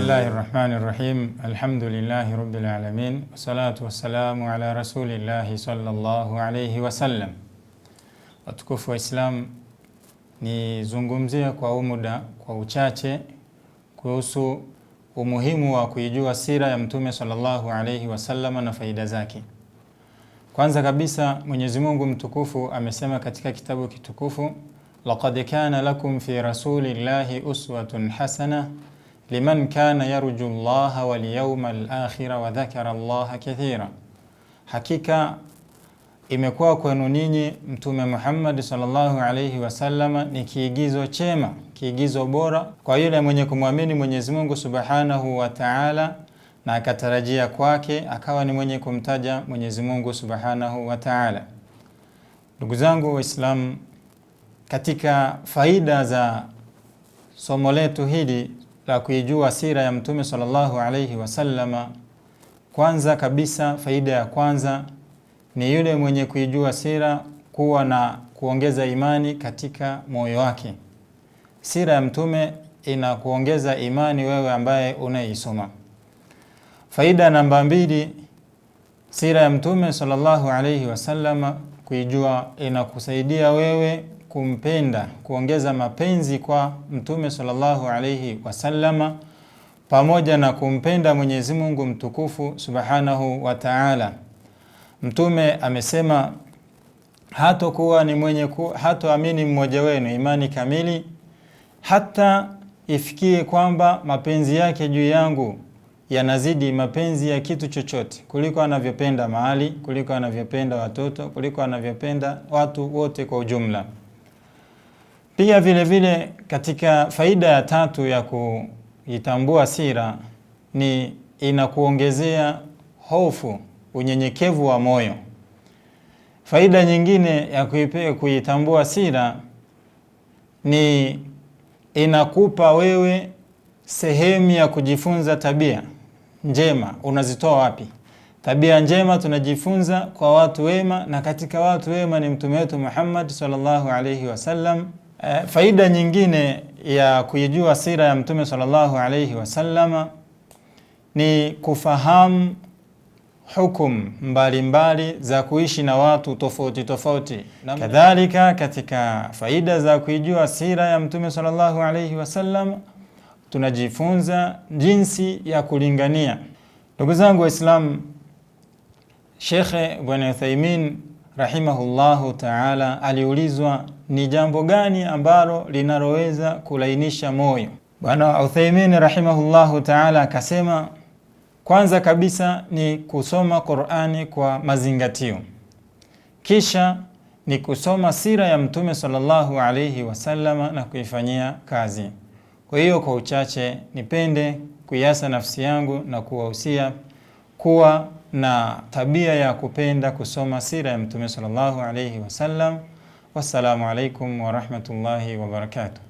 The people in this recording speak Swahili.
Bismillahirrahmanirrahim. Alhamdulillahi rabbil alamin. Wassalatu wassalamu ala rasulillahi sallallahu alayhi wasallam. Watukufu wa Islam, nizungumzia kwa muda kwa uchache kuhusu umuhimu wa kuijua sira ya Mtume sallallahu alayhi wasallam na faida zake. Kwanza kabisa, Mwenyezi Mungu mtukufu amesema katika kitabu kitukufu, laqad kana lakum fi rasulillahi uswatun hasana liman kana yarju Allaha wal yawmal akhira wa dhakara Allaha kathira. Hakika imekuwa kwenu ninyi Mtume Muhammad sallallahu alayhi wasallam ni kiigizo chema, kiigizo bora kwa yule mwenye kumwamini Mwenyezi Mungu subhanahu wa ta'ala na akatarajia kwake akawa ni mwenye kumtaja Mwenyezi Mungu subhanahu wa ta'ala. Ndugu zangu Waislamu, katika faida za somo letu hili la kuijua sira ya Mtume sallallahu alayhi wasallama, kwanza kabisa, faida ya kwanza ni yule mwenye kuijua sira kuwa na kuongeza imani katika moyo wake. Sira ya Mtume inakuongeza imani wewe ambaye unaisoma. Faida namba 2, sira ya Mtume sallallahu alayhi wasallama kuijua inakusaidia wewe kumpenda, kuongeza mapenzi kwa Mtume sallallahu alayhi wasallama, pamoja na kumpenda Mwenyezi Mungu mtukufu subhanahu wa ta'ala. Mtume amesema hatakuwa ni mwenye hatoamini mmoja wenu imani kamili hata ifikie kwamba mapenzi yake juu yangu yanazidi mapenzi ya kitu chochote, kuliko anavyopenda mali, kuliko anavyopenda watoto, kuliko anavyopenda watu wote kwa ujumla. Pia vile vile katika faida ya 3 ya kuitambua sira ni inakuongezea hofu, unyenyekevu wa moyo. Faida nyingine ya kuitambua sira ni inakupa wewe sehemu ya kujifunza tabia njema. Unazitoa wapi? Tabia njema tunajifunza kwa watu wema, na katika watu wema ni mtume wetu Muhammad sallallahu alayhi wasallam. Faida nyingine ya kuijua sira ya Mtume sallallahu alayhi wasallama ni kufahamu hukum mbalimbali za kuishi na watu tofauti tofauti. Kadhalika katika faida za kuijua sira ya Mtume sallallahu alayhi wasallam tunajifunza jinsi ya kulingania. Ndugu zangu Waislamu, Sheikh Ibn Uthaymeen rahimahullahu ta'ala aliulizwa ni jambo gani ambalo linaloweza kulainisha moyo. Bwana Uthaymeen rahimahullahu ta'ala akasema, kwanza kabisa ni kusoma Qur'ani kwa mazingatio, kisha ni kusoma sira ya Mtume sallallahu alayhi wasallam na kuifanyia kazi. Kwa hiyo kwa uchache nipende kuiasa nafsi yangu na kuwahusia kuwa na tabia ya kupenda kusoma sira ya Mtume sallallahu alayhi wasallam. Wassalamu alaikum wa rahmatullahi wa barakatuh.